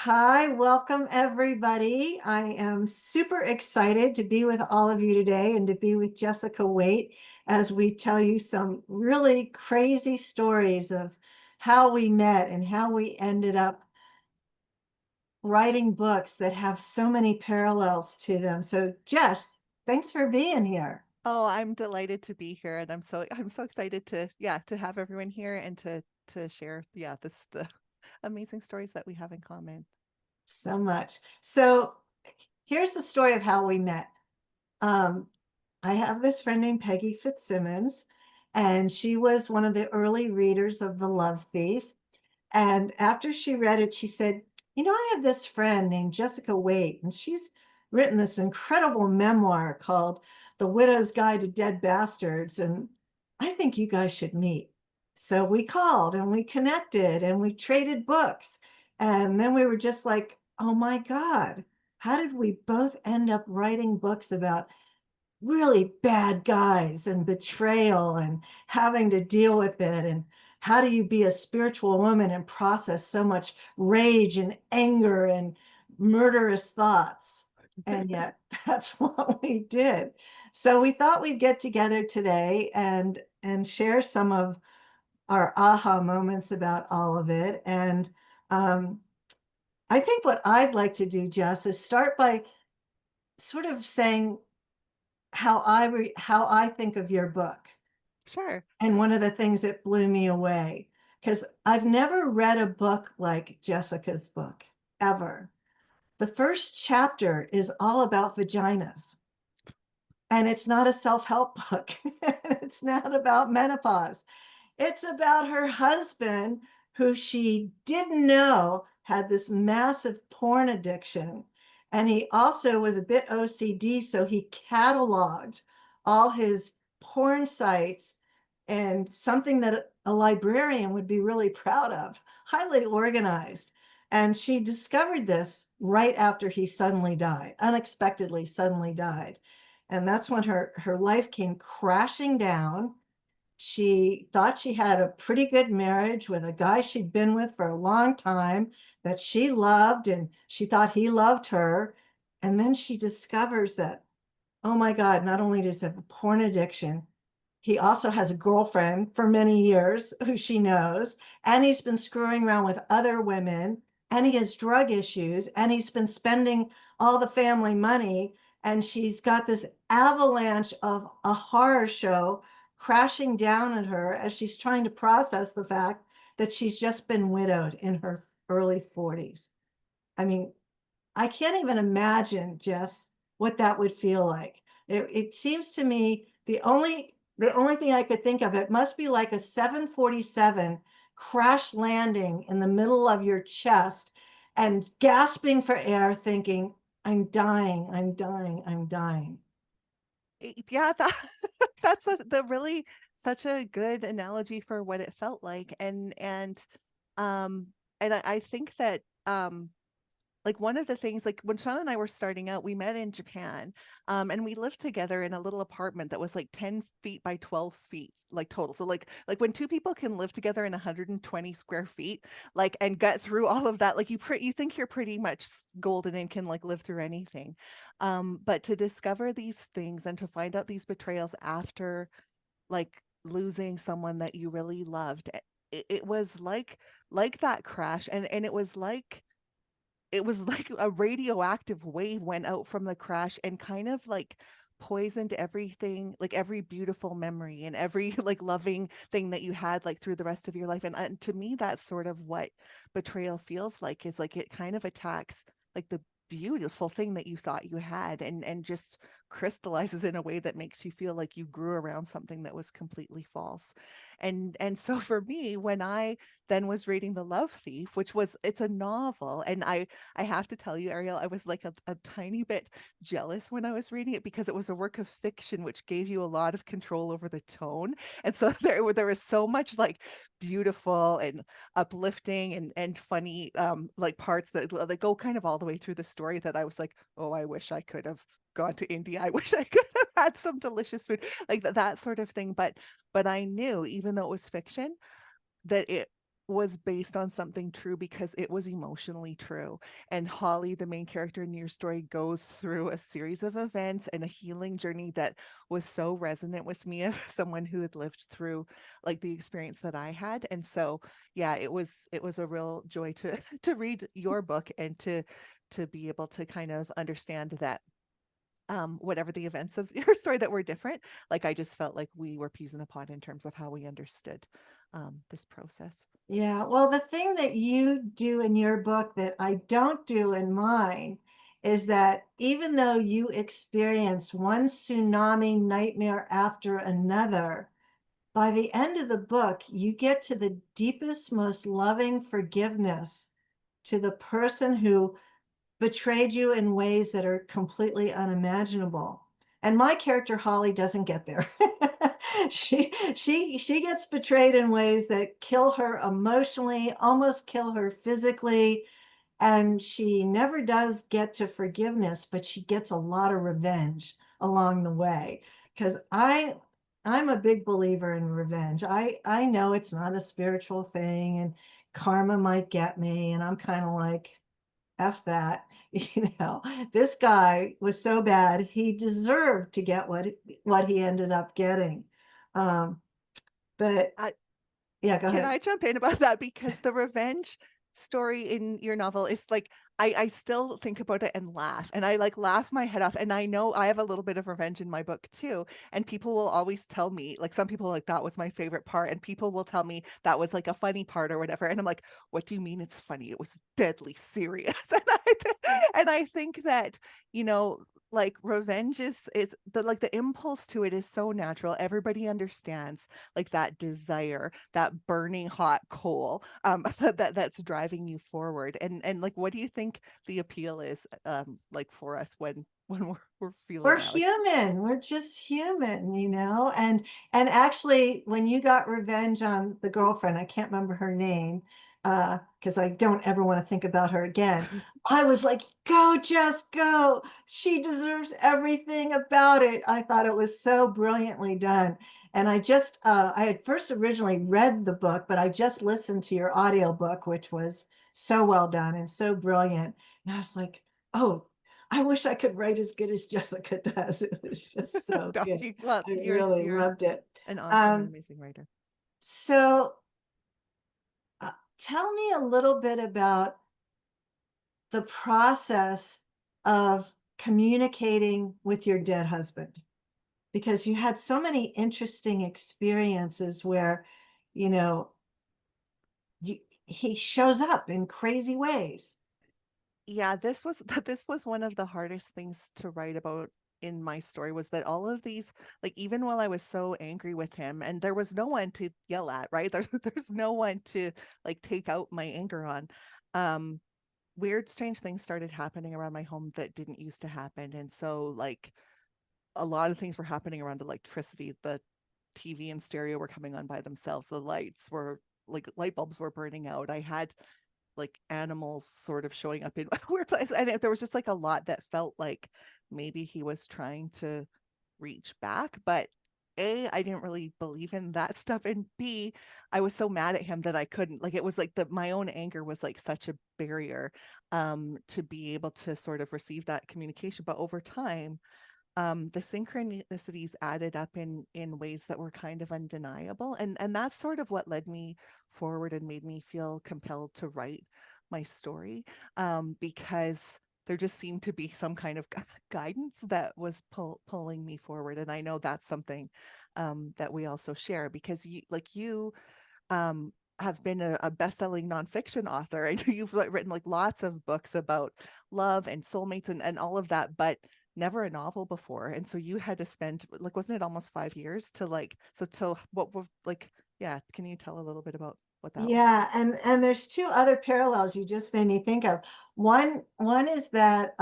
Hi, welcome everybody. I am super excited to be with all of you today and to be with Jessica Waite as we tell you some really crazy stories of how we met and how we ended up writing books that have so many parallels to them. So, Jess, thanks for being here. Oh, I'm delighted to be here, and I'm so excited to have everyone here and to share this the amazing stories that we have in common. So much. So, here's the story of how we met. Um, I have this friend named Peggy Fitzsimmons, and she was one of the early readers of The Love Thief. And after she read it, she said, I have this friend named Jessica Waite, and she's written this incredible memoir called The Widow's Guide to Dead Bastards. And I think you guys should meet. So we called and we connected and we traded books. And then we were just like, oh my God, how did we both end up writing books about really bad guys and betrayal and having to deal with it? And how do you be a spiritual woman and process so much rage and anger and murderous thoughts? And yet that's what we did. So we thought we'd get together today and share some of our aha moments about all of it. And um, I think what I'd like to do, Jess, is start by sort of saying how I think of your book. Sure. And one of the things that blew me away, because I've never read a book like Jessica's book, ever. The first chapter is all about vaginas, and it's not a self-help book. It's not about menopause. It's about her husband, who she didn't know had this massive porn addiction. And he also was a bit OCD, so he cataloged all his porn sites, and something that a librarian would be really proud of, highly organized. And she discovered this right after he suddenly died, unexpectedly suddenly died. And that's when her life came crashing down. She thought she had a pretty good marriage with a guy she'd been with for a long time that she loved, and she thought he loved her. And then she discovers that, oh my God, not only does he have a porn addiction, he also has a girlfriend for many years who she knows, and he's been screwing around with other women, and he has drug issues, and he's been spending all the family money. And she's got this avalanche of a horror show crashing down at her as she's trying to process the fact that she's just been widowed in her early 40s. I mean, I can't even imagine, Jess, what that would feel like. It seems to me the only thing I could think of, it must be like a 747 crash landing in the middle of your chest and gasping for air, thinking, I'm dying, I'm dying, I'm dying. Yeah, that that's the really such a good analogy for what it felt like. Um I think that like one of the things, like when Sean and I were starting out, we met in Japan, and we lived together in a little apartment that was like 10 feet by 12 feet, like total. So like when two people can live together in 120 square feet, like and get through all of that, like you think you're pretty much golden and can like live through anything. But to discover these things and to find out these betrayals after like losing someone that you really loved, it was like that crash, and it was like a radioactive wave went out from the crash and kind of like poisoned everything, like every beautiful memory and every like loving thing that you had like through the rest of your life. And to me, that's sort of what betrayal feels like, is like it kind of attacks like the beautiful thing that you thought you had, and just crystallizes in a way that makes you feel like you grew around something that was completely false. And so for me, when I then was reading The Love Thief, which was, it's a novel, and I have to tell you, Arielle, I was like a tiny bit jealous when I was reading it because it was a work of fiction which gave you a lot of control over the tone. And so there was so much like beautiful and uplifting and funny like parts that go kind of all the way through the story, that I was like, oh, I wish I could have gone to India. I wish I could have had some delicious food, like that sort of thing. But I knew, even though it was fiction, that it was based on something true because it was emotionally true. And Holly, the main character in your story, goes through a series of events and a healing journey that was so resonant with me as someone who had lived through like the experience that I had. And so yeah, it was a real joy to to read your book and to be able to kind of understand that whatever the events of your story that were different, like I just felt like we were peas in a pod in terms of how we understood this process. Yeah, well, the thing that you do in your book that I don't do in mine is that even though you experience one tsunami nightmare after another, by the end of the book, you get to the deepest, most loving forgiveness to the person who betrayed you in ways that are completely unimaginable. And my character Holly doesn't get there. She gets betrayed in ways that kill her emotionally, almost kill her physically, and she never does get to forgiveness, but she gets a lot of revenge along the way. Because I'm a big believer in revenge. I know it's not a spiritual thing and karma might get me, and I'm kind of like, F that. This guy was so bad, he deserved to get what he ended up getting. Um, but I, yeah, go Can ahead. I jump in about that? Because the revenge story in your novel is like, I still think about it and laugh. And I like laugh my head off. And I know I have a little bit of revenge in my book too. And people will always tell me, like some people like that was my favorite part. And people will tell me that was like a funny part or whatever. And I'm like, what do you mean it's funny? It was deadly serious. And I think that, you know, like revenge is the like the impulse to it is so natural. Everybody understands like that desire, that burning hot coal that's driving you forward. And like what do you think the appeal is like for us when we're feeling We're that? Like human. We're just human. And actually, when you got revenge on the girlfriend, I can't remember her name, because I don't ever want to think about her again. I was like, go, just go. She deserves everything about it. I thought it was so brilliantly done. And I had first originally read the book, but I just listened to your audiobook, which was so well done and so brilliant. And I was like, oh, I wish I could write as good as Jessica does. It was just so good. well, I you're really you're loved it. an awesome and Um, amazing writer. so tell me a little bit about the process of communicating with your dead husband, because you had so many interesting experiences where, you know, he shows up in crazy ways. Yeah, this was this was one of the hardest things to write about in my story was that all of these, like even while I was so angry with him and there was no one to yell at, right? There's no one to like take out my anger on. um Weird strange things started happening around my home that didn't used to happen. And so like a lot of things were happening around electricity. The TV and stereo were coming on by themselves. The lights were like light bulbs were burning out. I had like animals sort of showing up in weird places. And there was just like a lot that felt like maybe he was trying to reach back. But A, I didn't really believe in that stuff. And B, I was so mad at him that I couldn't. Like it was like my own anger was like such a barrier to be able to sort of receive that communication. But over time, the synchronicities added up in ways that were kind of undeniable, and that's sort of what led me forward and made me feel compelled to write my story, because there just seemed to be some kind of guidance that was pulling me forward. And I know that's something that we also share because you have been a best-selling nonfiction author. I know you've written like lots of books about love and soulmates and all of that, but never a novel before. And so you had to spend like, wasn't it almost 5 years to like, so what were like, yeah, can you tell a little bit about what that was? Yeah, and there's two other parallels you just made me think of. One is that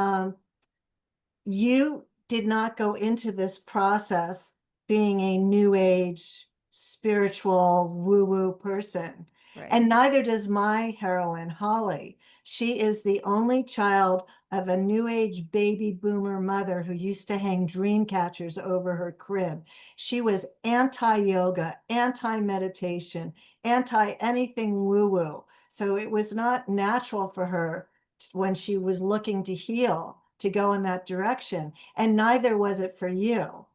you did not go into this process being a new age spiritual woo-woo person. Right. And neither does my heroine, Holly. She is the only child of a new age baby boomer mother who used to hang dream catchers over her crib. She was anti yoga, anti meditation, anti anything woo woo. So it was not natural for her when she was looking to heal to go in that direction. And neither was it for you.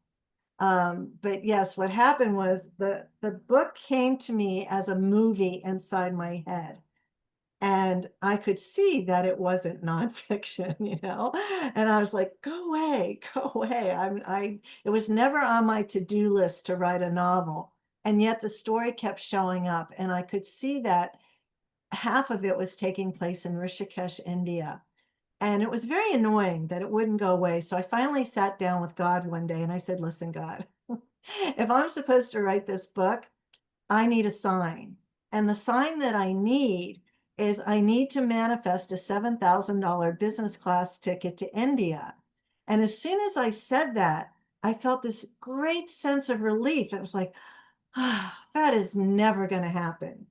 But yes, what happened was the book came to me as a movie inside my head. And I could see that it wasn't nonfiction, and I was like, go away, go away. It was never on my to-do list to write a novel. And yet the story kept showing up. And I could see that half of it was taking place in Rishikesh, India. And it was very annoying that it wouldn't go away. So I finally sat down with God one day and I said, listen, God, if I'm supposed to write this book, I need a sign. And the sign that I need is I need to manifest a $7,000 business class ticket to India. And as soon as I said that, I felt this great sense of relief. It was like, ah, that is never going to happen.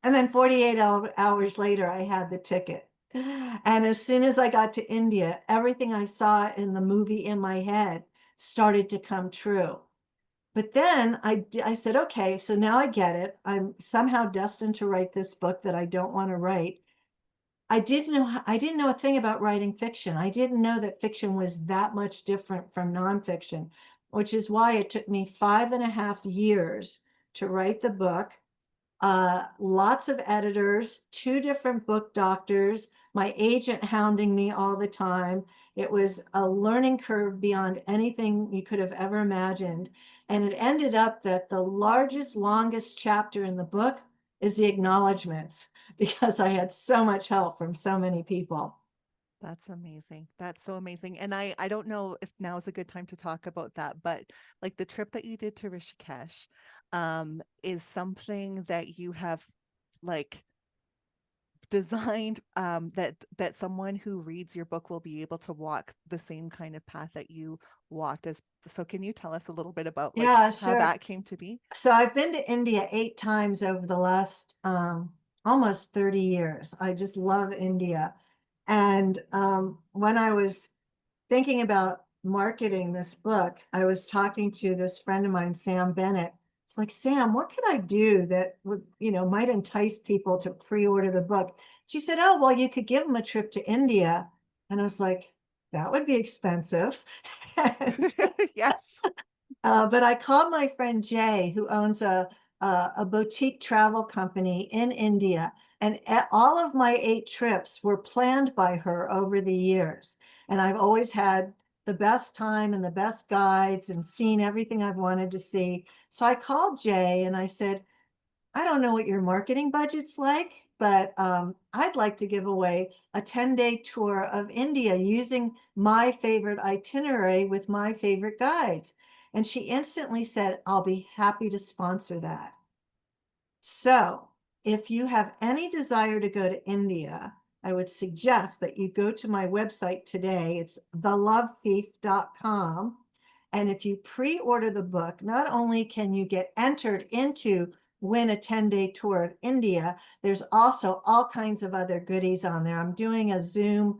And then 48 hours later, I had the ticket. And as soon as I got to India, everything I saw in the movie in my head started to come true. But then I said, okay, so now I get it. I'm somehow destined to write this book that I don't want to write. I didn't know a thing about writing fiction. I didn't know that fiction was that much different from nonfiction, which is why it took me 5.5 years to write the book. Lots of editors, two different book doctors, my agent hounding me all the time. It was a learning curve beyond anything you could have ever imagined. And it ended up that the largest, longest chapter in the book is the acknowledgments because I had so much help from so many people. That's amazing. That's so amazing. And I don't know if now is a good time to talk about that, but like the trip that you did to Rishikesh, is something that you have like designed, that someone who reads your book will be able to walk the same kind of path that you walked. As so can you tell us a little bit about like Yeah, how sure. that came to be? So I've been to India 8 times over the last almost 30 years. I just love India. And when I was thinking about marketing this book, I was talking to this friend of mine, Sam Bennett. It's like, Sam, what could I do that would, might entice people to pre-order the book? She said, oh, well, you could give them a trip to India. And I was like, that would be expensive. Yes. But I called my friend Jay, who owns a boutique travel company in India, and all of my 8 trips were planned by her over the years. And I've always had the best time and the best guides and seen everything I've wanted to see. So I called Jay and I said, I don't know what your marketing budget's like, but I'd like to give away a 10-day tour of India using my favorite itinerary with my favorite guides. And she instantly said, I'll be happy to sponsor that. So, if you have any desire to go to India, I would suggest that you go to my website today. It's thelovethief.com. And if you pre-order the book, not only can you get entered into win a 10-day tour of India, there's also all kinds of other goodies on there. I'm doing a Zoom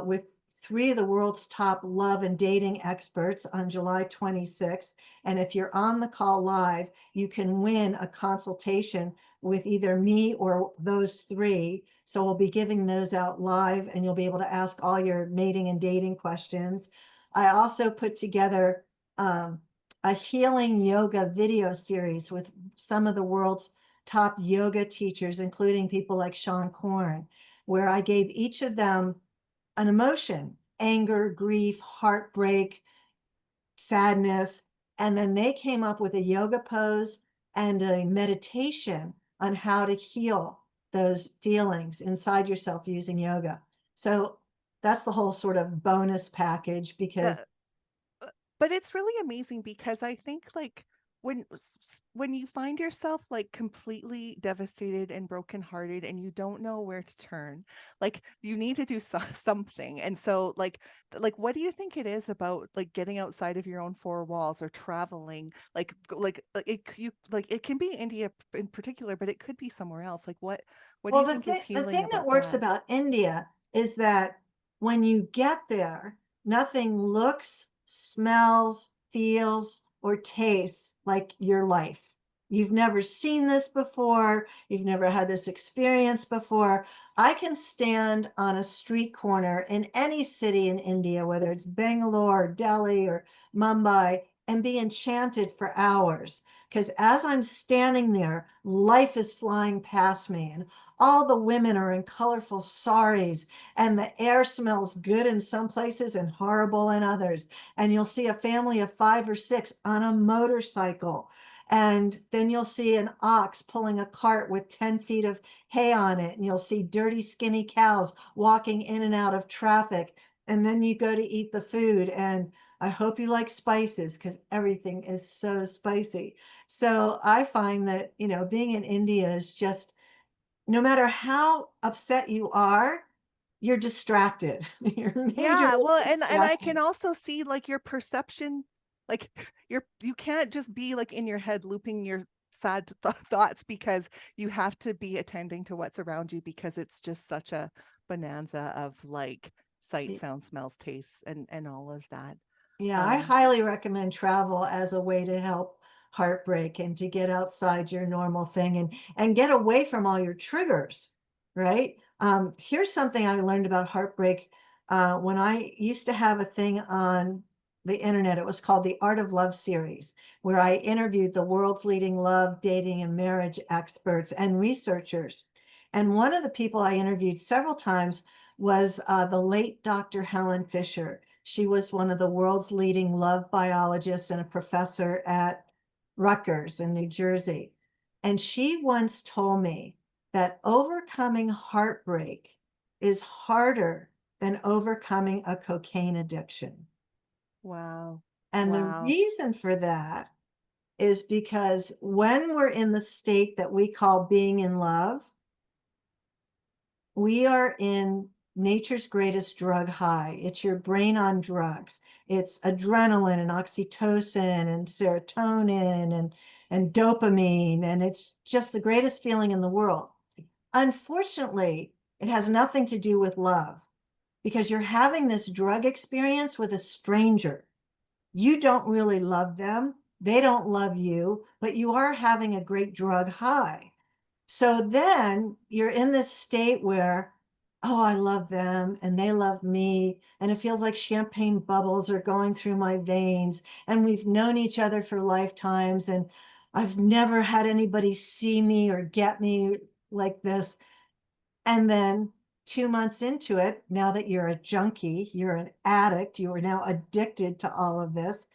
with 3 of the world's top love and dating experts on July 26th. And if you're on the call live, you can win a consultation with either me or those 3. So we'll be giving those out live and you'll be able to ask all your mating and dating questions. I also put together a healing yoga video series with some of the world's top yoga teachers, including people like Sean Korn, where I gave each of them an emotion, anger, grief, heartbreak, sadness. And then they came up with a yoga pose and a meditation on how to heal those feelings inside yourself using yoga. So that's the whole sort of bonus package because But it's really amazing because I think like when you find yourself like completely devastated and brokenhearted and you don't know where to turn, like you need to do something. And so like what do you think it is about like getting outside of your own 4 walls or traveling, it can be India in particular, but it could be somewhere else. Like what do well, you think is the healing thing that about works that? about India is that when you get there, nothing looks, smells, feels, or tastes like your life. You've never seen this before. You've never had this experience before. I can stand on a street corner in any city in India, whether it's Bangalore, or Delhi, or Mumbai, and be enchanted for hours. Because as I'm standing there, life is flying past me, and all the women are in colorful saris, and the air smells good in some places and horrible in others. And you'll see a family of 5 or 6 on a motorcycle, and then you'll see an ox pulling a cart with 10 feet of hay on it. And you'll see dirty, skinny cows walking in and out of traffic. And then you go to eat the food. And I hope you like spices, because everything is so spicy. So I find that, being in India is just, no matter how upset you are, you're distracted. You're Yeah, majorly well, and I can distracted. also see like your perception, like you can't just be like in your head looping your sad thoughts, because you have to be attending to what's around you, because it's just such a bonanza of like sight, sound, smells, tastes, and all of that. Yeah, I Um, highly recommend travel as a way to help heartbreak and to get outside your normal thing and get away from all your triggers, right? Here's something I learned about heartbreak when I used to have a thing on the internet. It was called the Art of Love series, where I interviewed the world's leading love, dating, and marriage experts and researchers. And one of the people I interviewed several times was the late Dr. Helen Fisher. She was one of the world's leading love biologists and a professor at Rutgers in New Jersey. And she once told me that overcoming heartbreak is harder than overcoming a cocaine addiction. wow. And the Wow. reason for that is because when we're in the state that we call being in love, we are in nature's greatest drug high. It's your brain on drugs. It's adrenaline and oxytocin and serotonin and dopamine. And it's just the greatest feeling in the world. Unfortunately, it has nothing to do with love, because you're having this drug experience with a stranger. You don't really love them. They don't love you, but you are having a great drug high. So then you're in this state where, oh, I love them and they love me. And it feels like champagne bubbles are going through my veins. And we've known each other for lifetimes. And I've never had anybody see me or get me like this. And then 2 months into it, now that you're a junkie, you're an addict, you are now addicted to all of this,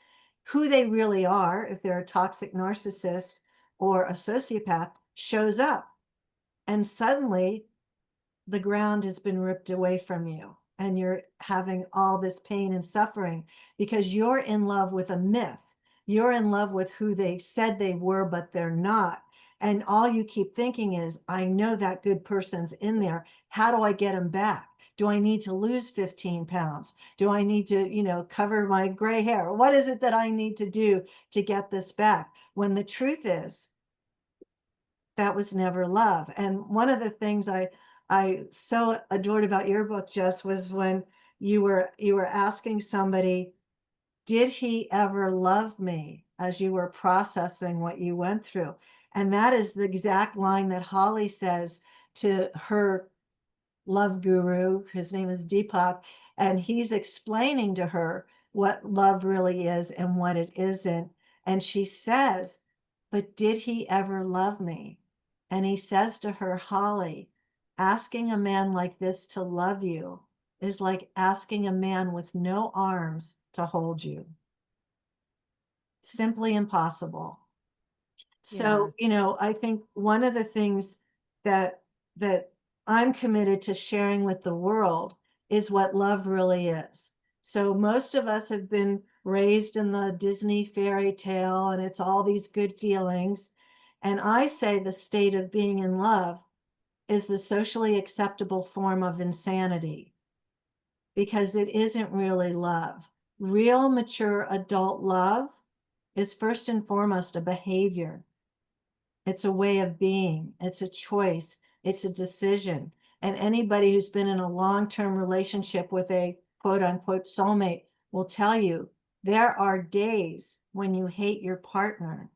who they really are, if they're a toxic narcissist or a sociopath, shows up. And suddenly the ground has been ripped away from you and you're having all this pain and suffering because you're in love with a myth. You're in love with who they said they were, but they're not. And all you keep thinking is, I know that good person's in there. How do I get him back? Do I need to lose 15 pounds? Do I need to, cover my gray hair? What is it that I need to do to get this back? When the truth is, that was never love. And one of the things I so adored about your book, Jess, was when you were asking somebody, did he ever love me, as you were processing what you went through? And that is the exact line that Holly says to her love guru. His name is Deepak, and he's explaining to her what love really is and what it isn't. And she says, but did he ever love me? And he says to her, Holly, asking a man like this to love you is like asking a man with no arms to hold you. Simply impossible. Yeah. So, I think one of the things that that I'm committed to sharing with the world is what love really is. So most of us have been raised in the Disney fairy tale and it's all these good feelings. And I say the state of being in love is the socially acceptable form of insanity, because it isn't really love. Real mature adult love is first and foremost a behavior. It's a way of being. It's a choice. It's a decision. And anybody who's been in a long-term relationship with a quote unquote soulmate will tell you there are days when you hate your partner.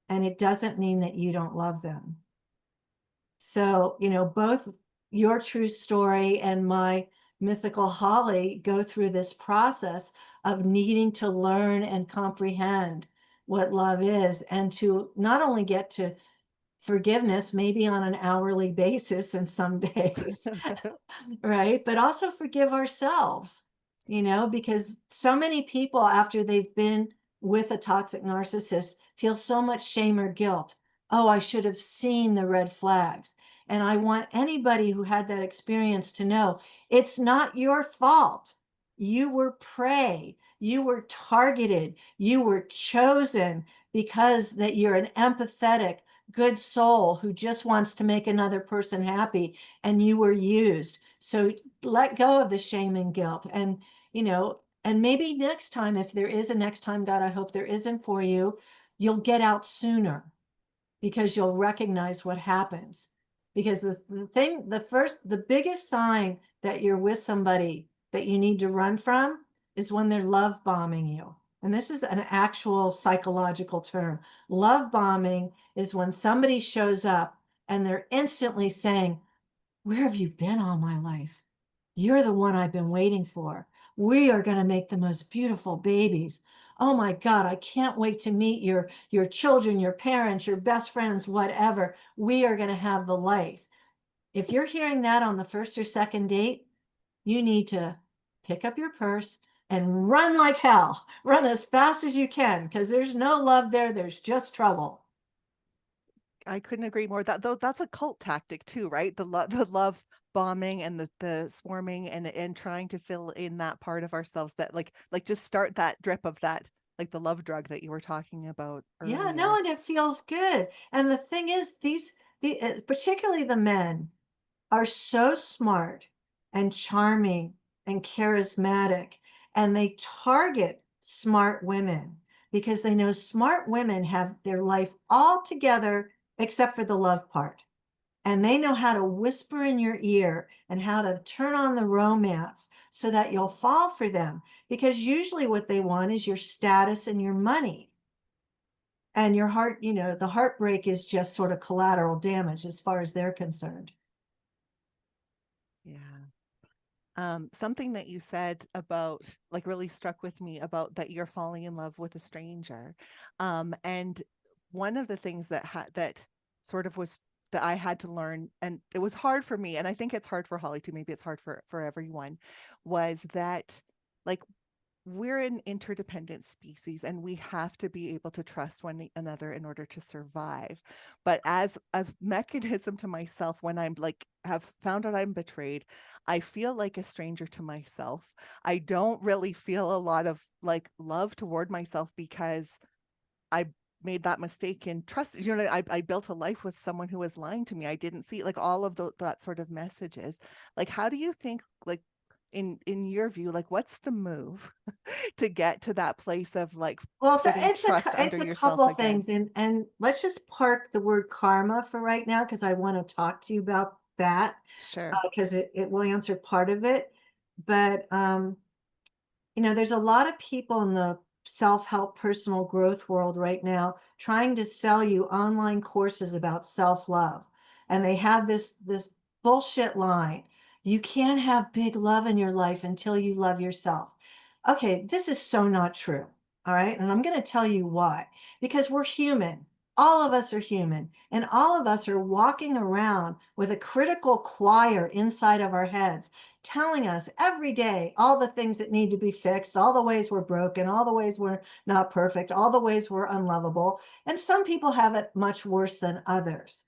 and it doesn't mean that you don't love them. So, both your true story and my mythical Holly go through this process of needing to learn and comprehend what love is, and to not only get to forgiveness, maybe on an hourly basis in some days, right? But also forgive ourselves, because so many people, after they've been with a toxic narcissist, feel so much shame or guilt. Oh, I should have seen the red flags. And I want anybody who had that experience to know it's not your fault. You were prey. You were targeted. You were chosen because that you're an empathetic, good soul who just wants to make another person happy, and you were used. So let go of the shame and guilt. And maybe next time, if there is a next time, God, I hope there isn't for you, you'll get out sooner because you'll recognize what happens. Because the biggest sign that you're with somebody that you need to run from is when they're love bombing you. And this is an actual psychological term. Love bombing is when somebody shows up and they're instantly saying, where have you been all my life? You're the one I've been waiting for. We are going to make the most beautiful babies. Oh my God, I can't wait to meet your children, your parents, your best friends, whatever. We are going to have the life. If you're hearing that on the first or second date, you need to pick up your purse and run like hell. Run as fast as you can, because there's no love there. There's just trouble. I couldn't agree more. That though that's a cult tactic too, right? The love bombing and the swarming and trying to fill in that part of ourselves that like just start that drip of that, like the love drug that you were talking about Yeah, no, earlier. and it feels good. And the thing is, particularly the men, are so smart and charming and charismatic, and they target smart women because they know smart women have their life all together except for the love part. And they know how to whisper in your ear and how to turn on the romance so that you'll fall for them. Because usually what they want is your status and your money. And your heart, the heartbreak is just sort of collateral damage as far as they're concerned. Yeah. Something that you said about like really struck with me about that you're falling in love with a stranger. And one of the things that sort of was that I had to learn, and it was hard for me, and I think it's hard for Holly too, maybe it's hard for everyone, was that like we're an interdependent species and we have to be able to trust one another in order to survive. But as a mechanism to myself, when I'm like have found out I'm betrayed, I feel like a stranger to myself. I don't really feel a lot of like love toward myself because I made that mistake in trust. I built a life with someone who was lying to me. I didn't see like all of that sort of messages. Like, how do you think, like, in your view, like what's the move to get to that place of like Well, putting trust under it's a yourself couple of again? things, and let's just park the word karma for right now because I want to talk to you about that, Sure. because it will answer part of it. But there's a lot of people in the self-help personal growth world right now trying to sell you online courses about self-love. And they have this bullshit line. You can't have big love in your life until you love yourself. Okay, this is so not true. All right. And I'm going to tell you why. Because we're human. All of us are human. And all of us are walking around with a critical choir inside of our heads telling us every day all the things that need to be fixed, all the ways we're broken, all the ways we're not perfect, all the ways we're unlovable. And some people have it much worse than others.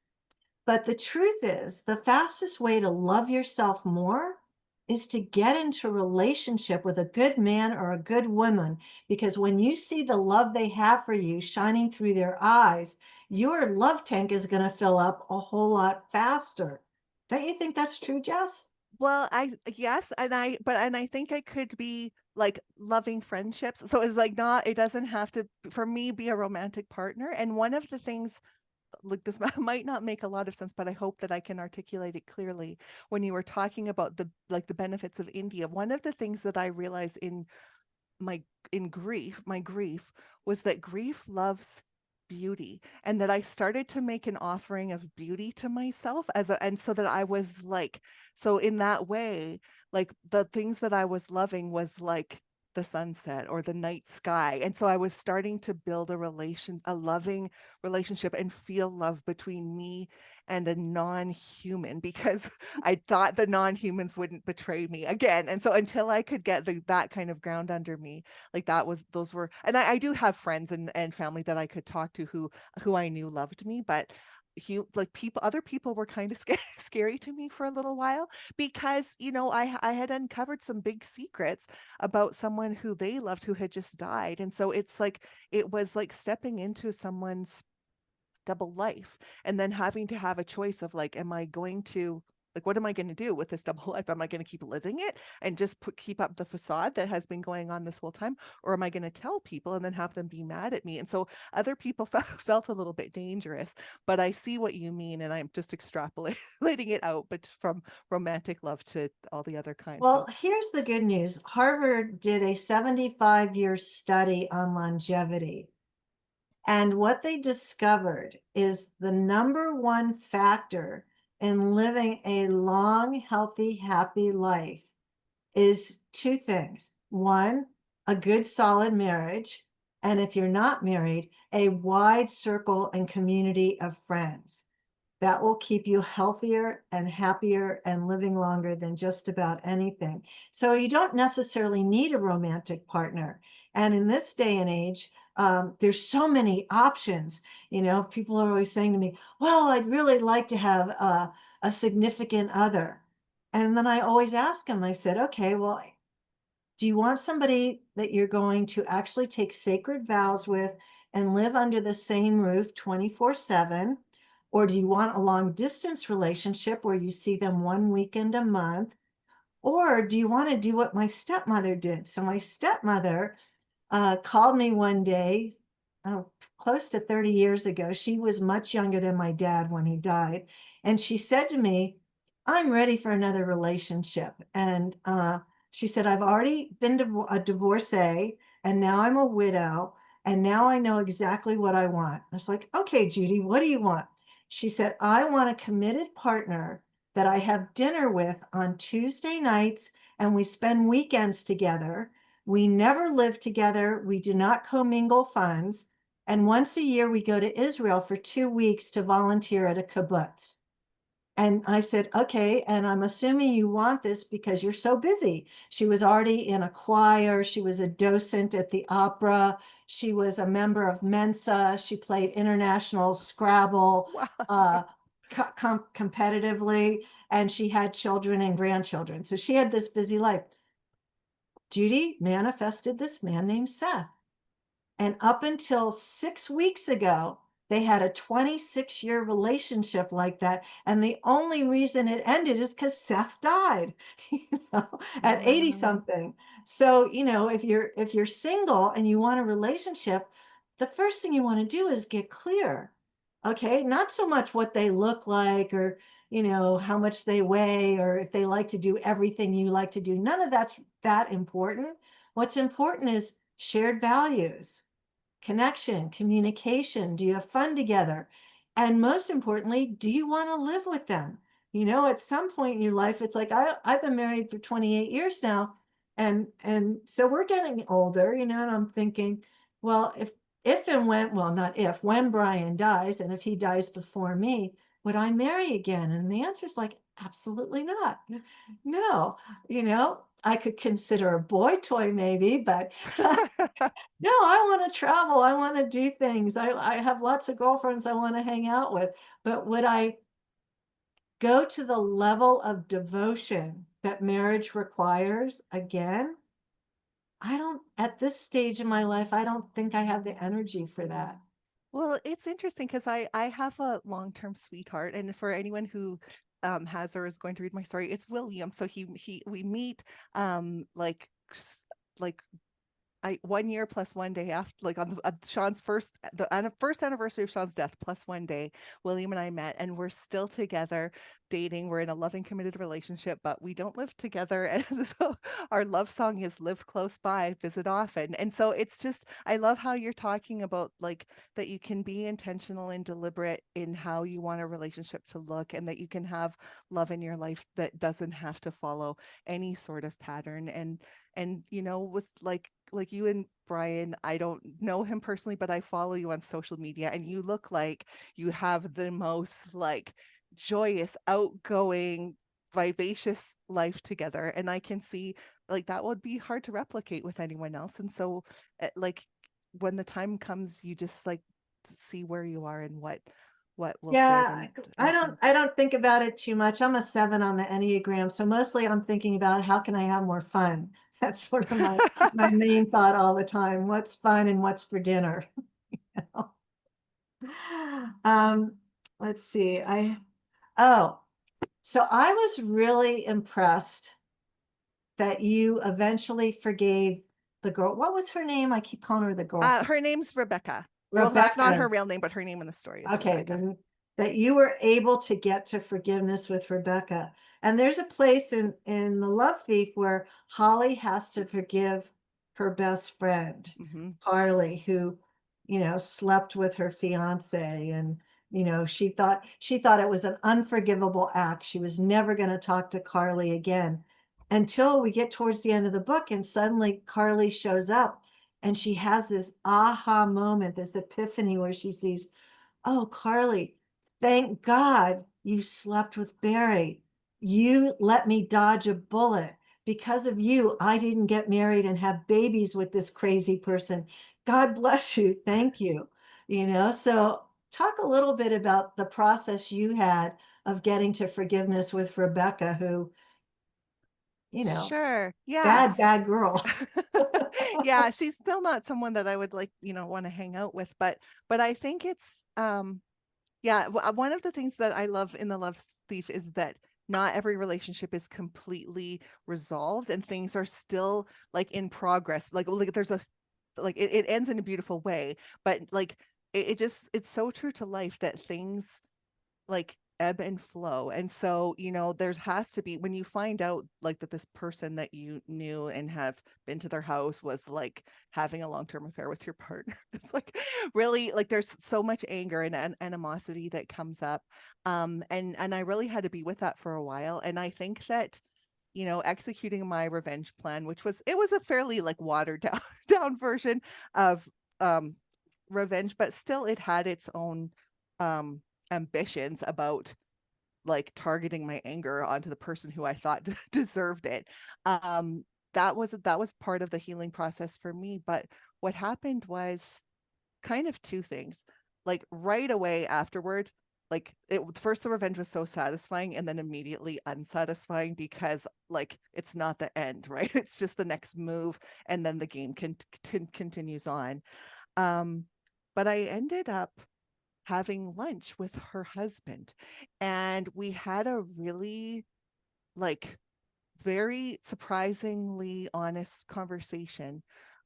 But the truth is, the fastest way to love yourself more is to get into relationship with a good man or a good woman, because when you see the love they have for you shining through their eyes, your love tank is going to fill up a whole lot faster. Don't you think that's true, Jess? Well, I yes, and I think I could be like loving friendships. So it's like not, it doesn't have to for me be a romantic partner. And one of the things, like this might not make a lot of sense, but I hope that I can articulate it clearly. When you were talking about the like the benefits of India, one of the things that I realized in my grief, my grief was that grief loves beauty, and that I started to make an offering of beauty to myself as a, and so that I was like, so in that way, like the things that I was loving was like the sunset or the night sky. And so I was starting to build a loving relationship and feel love between me and a non-human, because I thought the non-humans wouldn't betray me again. And so until I could get that kind of ground under me, like that was, those were, and I do have friends and family that I could talk to who I knew loved me, but like people, other people were kind of scary to me for a little while, because I had uncovered some big secrets about someone who they loved who had just died. And so it's like, it was like stepping into someone's double life, and then having to have a choice of like, am I going to, like, what am I going to do with this double life? Am I going to keep living it and just keep up the facade that has been going on this whole time, or am I going to tell people and then have them be mad at me? And so other people felt a little bit dangerous, but I see what you mean, and I'm just extrapolating it out, but from romantic love to all the other kinds. Well, So here's the good news. Harvard did a 75-year study on longevity. And what they discovered is the number one factor in living a long, healthy, happy life is two things. One, a good, solid marriage. And if you're not married, a wide circle and community of friends. That will keep you healthier and happier and living longer than just about anything. So you don't necessarily need a romantic partner. And in this day and age, there's so many options. People are always saying to me, well, I'd really like to have a significant other. And then I always ask them, I said, okay, well, do you want somebody that you're going to actually take sacred vows with and live under the same roof 24/7? Or do you want a long distance relationship where you see them one weekend a month? Or do you want to do what my stepmother did? So my stepmother called me one day, oh, close to 30 years ago. She was much younger than my dad when he died. And she said to me, I'm ready for another relationship. And she said, I've already been a divorcee, and now I'm a widow. And now I know exactly what I want. I was like, okay, Judy, what do you want? She said, I want a committed partner that I have dinner with on Tuesday nights and we spend weekends together. We never live together. We do not commingle funds. And once a year, we go to Israel for 2 weeks to volunteer at a kibbutz. And I said, okay. And I'm assuming you want this because you're so busy. She was already in a choir. She was a docent at the opera. She was a member of Mensa. She played international Scrabble wow. uh, competitively. And she had children and grandchildren. So she had this busy life. Judy manifested this man named Seth. And up until 6 weeks ago, they had a 26-year relationship like that. And the only reason it ended is because Seth died, at 80 Wow. something. So, if you're single and you want a relationship, the first thing you want to do is get clear. Okay. Not so much what they look like or, how much they weigh or if they like to do everything you like to do. None of that's that important. What's important is shared values, connection, communication. Do you have fun together? And most importantly, do you want to live with them? At some point in your life, it's like I've been married for 28 years now, and so we're getting older, and I'm thinking, well, if and when, well, not if, when Brian dies, and if he dies before me, would I marry again? And the answer is like, absolutely not. No, I could consider a boy toy maybe, but no, I want to travel. I want to do things. I have lots of girlfriends I want to hang out with. But would I go to the level of devotion that marriage requires again? I don't, at this stage in my life, I don't think I have the energy for that. Well, it's interesting because I have a long-term sweetheart, and for anyone who has or is going to read my story, it's William. So he we meet like I 1 year plus 1 day after, like on Sean's first anniversary of Sean's death, plus 1 day, William and I met, and we're still together, dating. We're in a loving, committed relationship, but we don't live together. And so our love song is "Live close by, visit often." And so it's just, I love how you're talking about like that you can be intentional and deliberate in how you want a relationship to look, and that you can have love in your life that doesn't have to follow any sort of pattern. And with like you and Brian, I don't know him personally, but I follow you on social media, and you look like you have the most like joyous, outgoing, vivacious life together. And I can see like that would be hard to replicate with anyone else. And so like when the time comes, you just like see where you are and what will fit Yeah, and I don't think about it too much. I'm a 7 on the Enneagram, so mostly I'm thinking about how can I have more fun. That's sort of my main thought all the time. What's fun and what's for dinner? You know? Um, let's see. Oh, so I was really impressed that you eventually forgave the girl. What was her name? I keep calling her the girlfriend. Her name's Rebecca. Well, that's not her Rebecca. real name, but her name in the story is Okay, Rebecca. then that you were able to get to forgiveness with Rebecca. And there's a place in The Love Thief where Holly has to forgive her best friend, Mm-hmm. Carly, who, slept with her fiance, and she thought it was an unforgivable act. She was never going to talk to Carly again until we get towards the end of the book, and suddenly Carly shows up and she has this aha moment, this epiphany where she sees, oh, Carly, thank God you slept with Barry. You let me dodge a bullet. Because of you, I didn't get married and have babies with this crazy person. God bless you. Thank you. So talk a little bit about the process you had of getting to forgiveness with Rebecca, who, Sure. Yeah. bad girl. Yeah, she's still not someone that I would like, want to hang out with, but I think it's yeah, one of the things that I love in The Love Thief is that not every relationship is completely resolved, and things are still like in progress. Like there's a like it ends in a beautiful way, but like it's so true to life that things like ebb and flow. And so, there's has to be, when you find out like that this person that you knew and have been to their house was like having a long-term affair with your partner, it's like really like there's so much anger and animosity that comes up. And I really had to be with that for a while. And I think that executing my revenge plan, which was a fairly like watered down down version of revenge, but still it had its own um ambitions about like targeting my anger onto the person who I thought deserved it. That was part of the healing process for me. But what happened was kind of two things. Like right away afterward, like it first the revenge was so satisfying, and then immediately unsatisfying, because like it's not the end, right? It's just the next move, and then the game continues on. Um, but I ended up having lunch with her husband, and we had a really like very surprisingly honest conversation,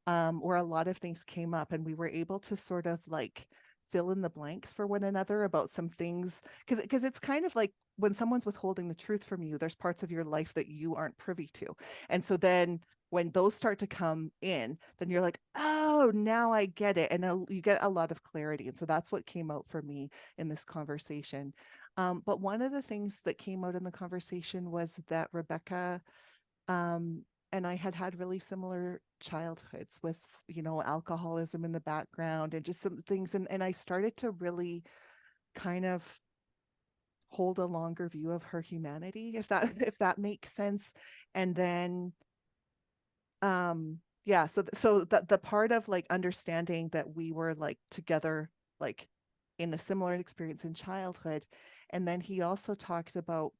where a lot of things came up, and we were able to sort of like fill in the blanks for one another about some things, because it's kind of like when someone's withholding the truth from you, there's parts of your life that you aren't privy to. And so then when those start to come in, then you're like, oh, now I get it. And you get a lot of clarity. And so that's what came out for me in this conversation. But one of the things that came out in the conversation was that Rebecca um, and I had really similar childhoods with, alcoholism in the background and just some things. And I started to really kind of hold a longer view of her humanity, if that if that makes sense. And then yeah, so the part of like understanding that we were like together, like in a similar experience in childhood. And then he also talked about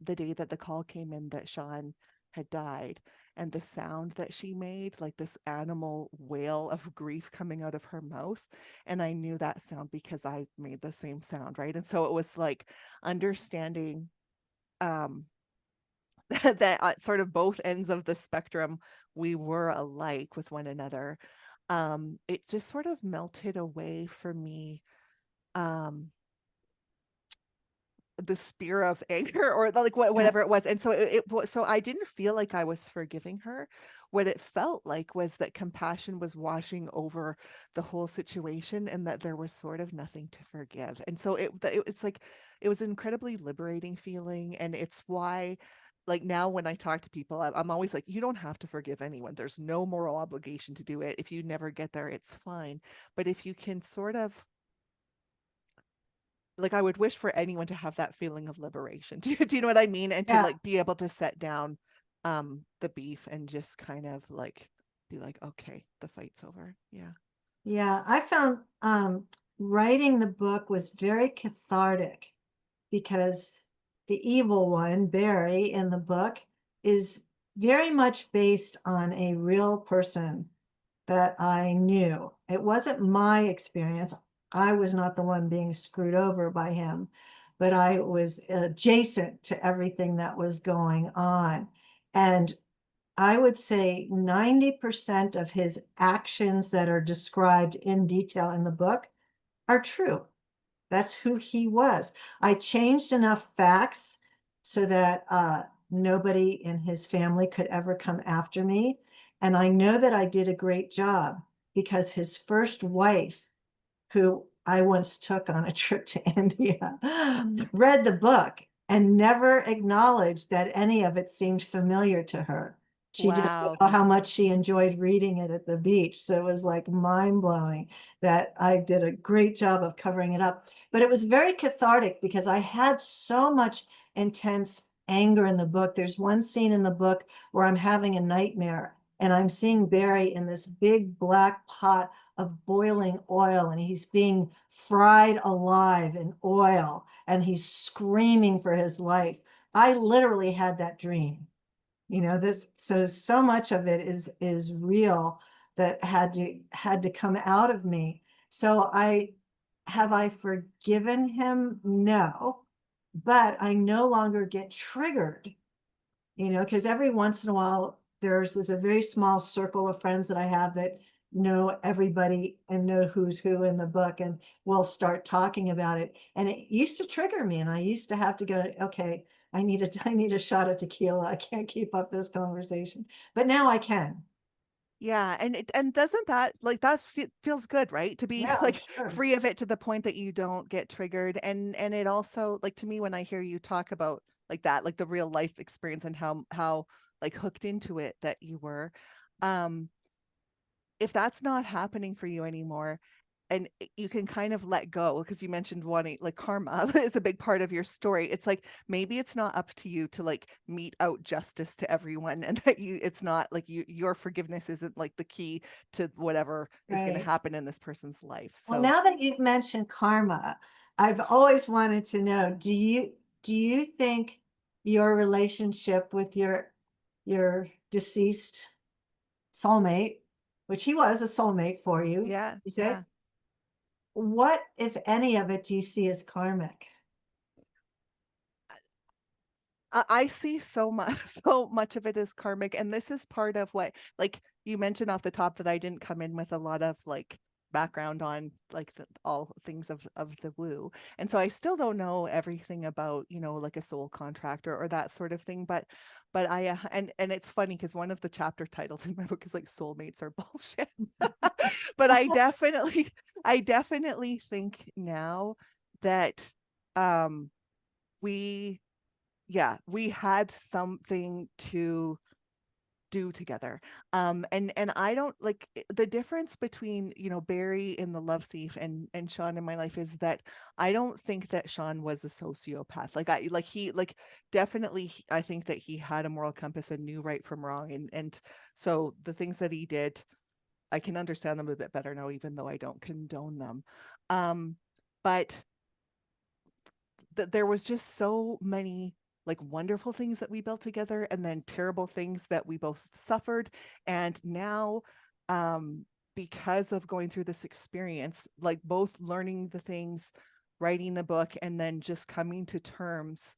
the day that the call came in that Sean had died, and the sound that she made, like this animal wail of grief coming out of her mouth. And I knew that sound because I made the same sound, right? And so it was like understanding um that at sort of both ends of the spectrum, we were alike with one another. It just sort of melted away for me. Um, the spear of anger or like Yeah. whatever it was, and so so I didn't feel like I was forgiving her. What it felt like was that compassion was washing over the whole situation, and that there was sort of nothing to forgive. And so it's like it was an incredibly liberating feeling. And it's why, like, now when I talk to people, I'm always like, you don't have to forgive anyone. There's no moral obligation to do it. If you never get there, it's fine. But if you can sort of, like, I would wish for anyone to have that feeling of liberation. Do you know what I mean? And to Yeah. like be able to set down the beef and just kind of like be like, okay, the fight's over. Yeah. Yeah. I found writing the book was very cathartic because the evil one, Barry, in the book is very much based on a real person that I knew. It wasn't my experience. I was not the one being screwed over by him, but I was adjacent to everything that was going on. And I would say 90% of his actions that are described in detail in the book are true. That's who he was. I changed enough facts so that nobody in his family could ever come after me. And I know that I did a great job because his first wife, who I once took on a trip to India, read the book and never acknowledged that any of it seemed familiar to her. She just Wow. knew how much she enjoyed reading it at the beach. So it was like mind blowing that I did a great job of covering it up. But it was very cathartic because I had so much intense anger in the book. There's one scene in the book where I'm having a nightmare and I'm seeing Barry in this big black pot of boiling oil and he's being fried alive in oil and he's screaming for his life. I literally had that dream. This, so much of it is real that had to come out of me. So I forgiven him? No, but I no longer get triggered, because every once in a while there's a very small circle of friends that I have that know everybody and know who's who in the book, and we'll start talking about it. And it used to trigger me, and I used to have to go, okay, I need a shot of tequila. I can't keep up this conversation, but now I can. Yeah, and doesn't that, like, that feels good, right? To be Yeah, I'm like sure. free of it to the point that you don't get triggered. And it also, like, to me, when I hear you talk about like that, like the real life experience and how like hooked into it that you were, um if that's not happening for you anymore, and you can kind of let go, because you mentioned wanting, like, karma is a big part of your story. It's like maybe it's not up to you to like mete out justice to everyone, and that it's not like your forgiveness isn't like the key to whatever is going to Right. happen in this person's life. Well, So now that you've mentioned karma, I've always wanted to know, do you think your relationship with your deceased soulmate, which he was a soulmate for you, yeah, you say, yeah. what, if any of it, do you see as karmic? I see so much so much of it as karmic, and this is part of what, like, you mentioned off the top that I didn't come in with a lot of like background on like all things of the woo, and so I still don't know everything about, like a soul contract or that sort of thing. But I and it's funny because one of the chapter titles in my book is like soulmates are bullshit. But I definitely think now that we we had something to do together. And I don't like the difference between, Barry in The Love Thief and Sean in my life is that I don't think that Sean was a sociopath. Like definitely I think that he had a moral compass and knew right from wrong. And so the things that he did, I can understand them a bit better now, even though I don't condone them. But that there was just so many like wonderful things that we built together, and then terrible things that we both suffered. And now, um because of going through this experience, like both learning the things, writing the book, and then just coming to terms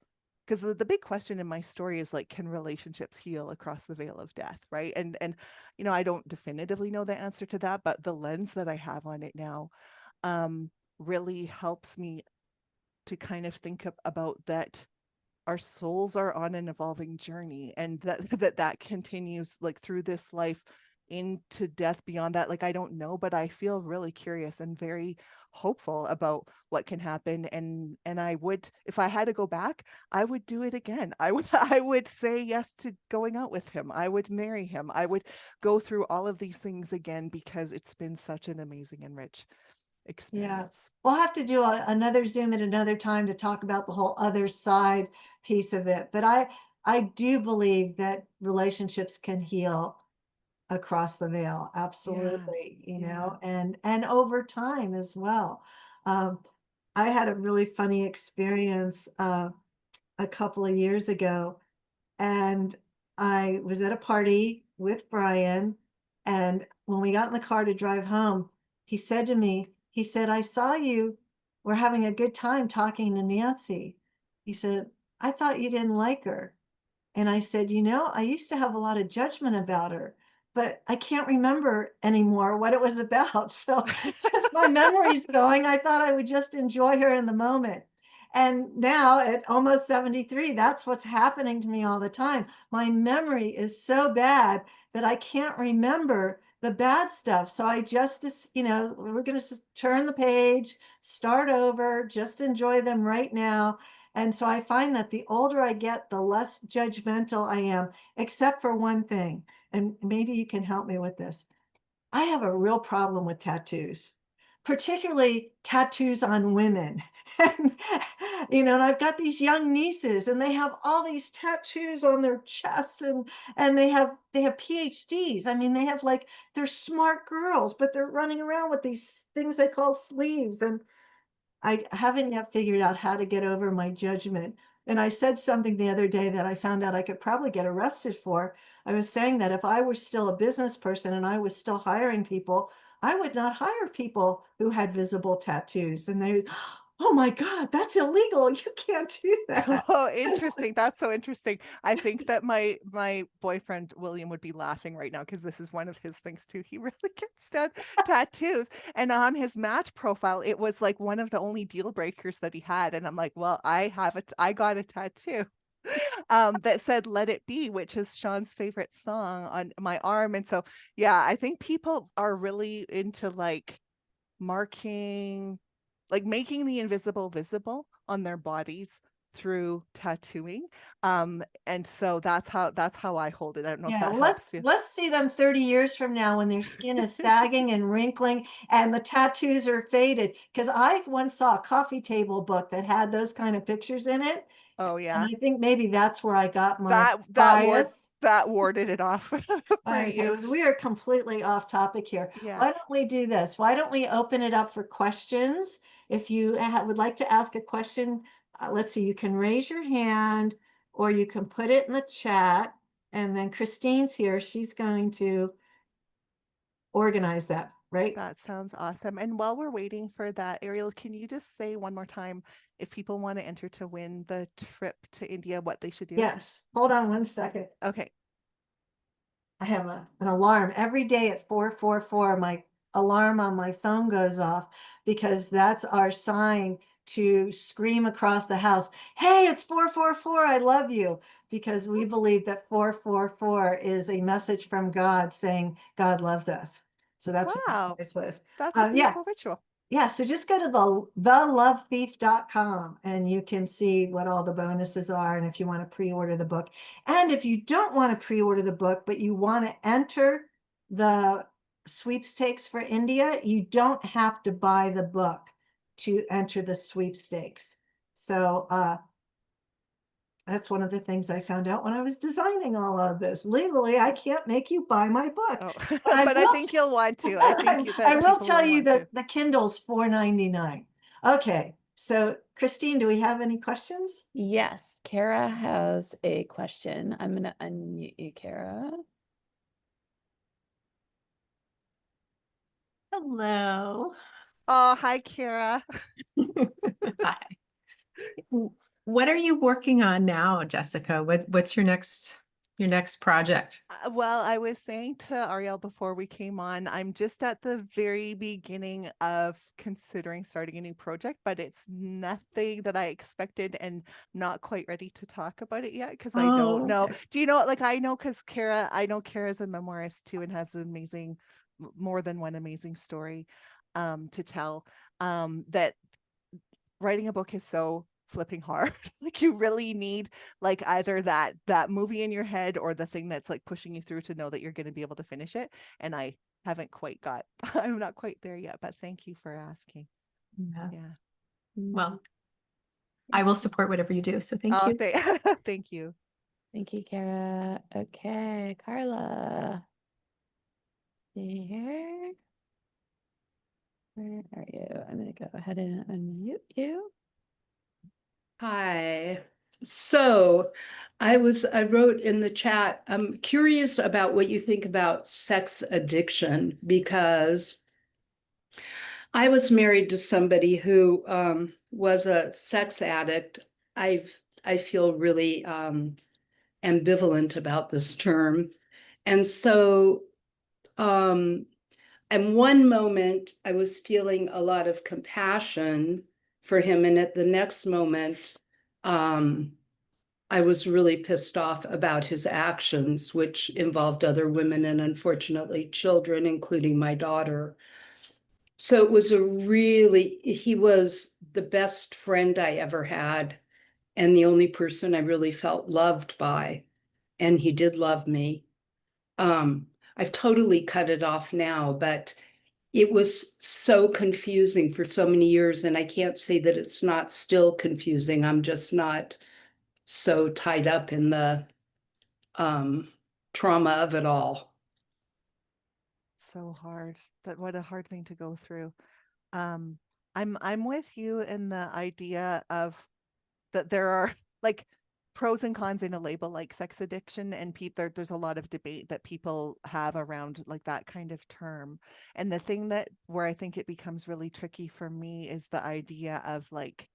because the big question in my story is like, can relationships heal across the veil of death, right? And you know, I don't definitively know the answer to that, but the lens that I have on it now really helps me to kind of think about that our souls are on an evolving journey, and that continues like through this life into death beyond that. Like, I don't know, but I feel really curious and very hopeful about what can happen. And I would, if I had to go back, I would do it again. I would I would say yes to going out with him. I would marry him. I would go through all of these things again, because it's been such an amazing and rich Yeah. experience. We'll have to do another Zoom at another time to talk about the whole other side piece of it. But I do believe that relationships can heal across the veil. Yeah. Absolutely, Yeah. and over time as well. Um, I had a really funny experience a couple of years ago, and I was at a party with Brian, and when we got in the car to drive home, he said to me, he said, "I saw you were having a good time talking to Nancy." He said, "I thought you didn't like her." And I said, I used to have a lot of judgment about her, but I can't remember anymore what it was about. So since my memory's going, I thought I would just enjoy her in the moment. And now at almost 73, that's what's happening to me all the time. My memory is so bad that I can't remember the bad stuff. So I just, we're going to turn the page, start over, just enjoy them right now. And so I find that the older I get, the less judgmental I am, except for one thing. And maybe you can help me with this. I have a real problem with tattoos, particularly tattoos on women. And, and I've got these young nieces and they have all these tattoos on their chests, and they have PhDs. I mean, they have like, they're smart girls, but they're running around with these things they call sleeves. And I haven't yet figured out how to get over my judgment. And I said something the other day that I found out I could probably get arrested for. I was saying that if I were still a business person and I was still hiring people, I would not hire people who had visible tattoos. And they, oh my God, that's illegal. You can't do that. Oh, interesting. That's so interesting. I think that my boyfriend William would be laughing right now, because this is one of his things too. He really can't stand tattoos. And on his Match profile, it was like one of the only deal breakers that he had. And I'm like, well, I got a tattoo that said "Let It Be," which is Sean's favorite song, on my arm. And so yeah, I think people are really into like marking, like making the invisible visible on their bodies through tattooing. And so that's how I hold it. I don't know if Yeah, that well, let's helps you. let's see them 30 years from now when their skin is sagging and wrinkling and the tattoos are faded. Because I once saw a coffee table book that had those kind of pictures in it. Oh And yeah. I think maybe that's where I got my That bias. warded it off for Okay, you. we are completely off topic here. Yeah. Why don't we do this? Why don't we open it up for questions? If you would like to ask a question, let's see, you can raise your hand or you can put it in the chat. And then Christine's here. She's going to organize that, right? That sounds awesome. And while we're waiting for that, Ariel, can you just say one more time, if people want to enter to win the trip to India, what they should do? Yes. Hold on one second. Okay. I have an alarm every day at 4:44. My alarm on my phone goes off because that's our sign to scream across the house, "Hey, it's 4:44. I love you." Because we believe that 4:44 is a message from God saying God loves us. So that's what that Wow. voice was. That's a Yeah, beautiful ritual. yeah, so just go to thelovethief.com and you can see what all the bonuses are and if you want to pre-order the book. And if you don't want to pre-order the book, but you want to enter the sweepstakes for India, you don't have to buy the book to enter the sweepstakes. So that's one of the things I found out when I was designing all of this. Legally, I can't make you buy my book, Oh, but I but I will think you'll want to. I think I that will people tell will you want to. that the Kindle's $4.99. Okay, so Christine, do we have any questions? Yes, Kara has a question. I'm going to unmute you, Kara. Hello. Oh, hi, Kira. Hi. What are you working on now, Jessica? What's your next project? Well, I was saying to Arielle before we came on, I'm just at the very beginning of considering starting a new project, but it's nothing that I expected and not quite ready to talk about it yet because I don't know. okay. Do you know, like, I know because I know Kara's a memoirist too and has an amazing, more than one amazing story to tell. That writing a book is so flipping hard. Like you really need like either that movie in your head or the thing that's like pushing you through to know that you're going to be able to finish it. And I haven't quite got I'm not quite there yet, but thank you for asking. Yeah. Yeah. Well, I will support whatever you do. So thank you. Thank you. Thank you, Kara. Okay, Carla. See here. Where are you? I'm gonna go ahead and unmute you. Hi. So I wrote in the chat, I'm curious about what you think about sex addiction because I was married to somebody who was a sex addict. I feel really ambivalent about this term. And so in one moment, I was feeling a lot of compassion for him. And at the next moment, I was really pissed off about his actions, which involved other women and unfortunately children, including my daughter. So it was he was the best friend I ever had and the only person I really felt loved by. And he did love me. I've totally cut it off now, but it was so confusing for so many years. And I can't say that it's not still confusing. I'm just not so tied up in the trauma of it all. So hard. That what a hard thing to go through. I'm with you in the idea of that there are like pros and cons in a label like sex addiction, and there's a lot of debate that people have around like that kind of term. And the thing that where I think it becomes really tricky for me is the idea of like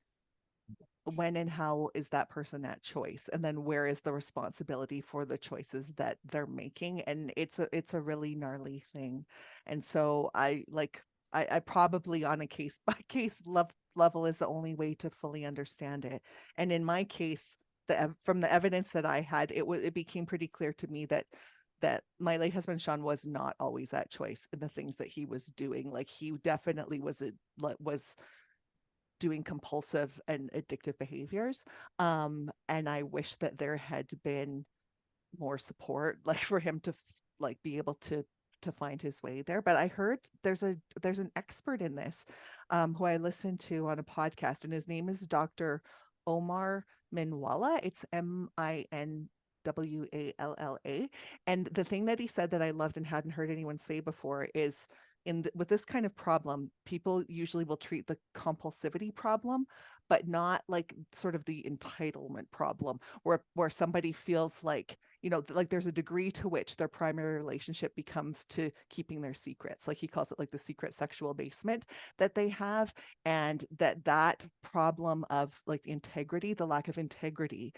when and how is that person at choice, and then where is the responsibility for the choices that they're making. And it's a really gnarly thing. And so I probably on a case by case level is the only way to fully understand it. And in my case, from the evidence that I had, it became pretty clear to me that my late husband Sean was not always at choice in the things that he was doing. Like he definitely was doing compulsive and addictive behaviors. And I wish that there had been more support, like for him to like be able to find his way there. But I heard there's an expert in this who I listened to on a podcast, and his name is Dr. Omar Minwalla. It's Minwalla. And the thing that he said that I loved and hadn't heard anyone say before is with this kind of problem, people usually will treat the compulsivity problem, but not like sort of the entitlement problem where somebody feels like, you know, like there's a degree to which their primary relationship becomes to keeping their secrets. Like he calls it like the secret sexual basement that they have. And that problem of like the integrity, the lack of integrity,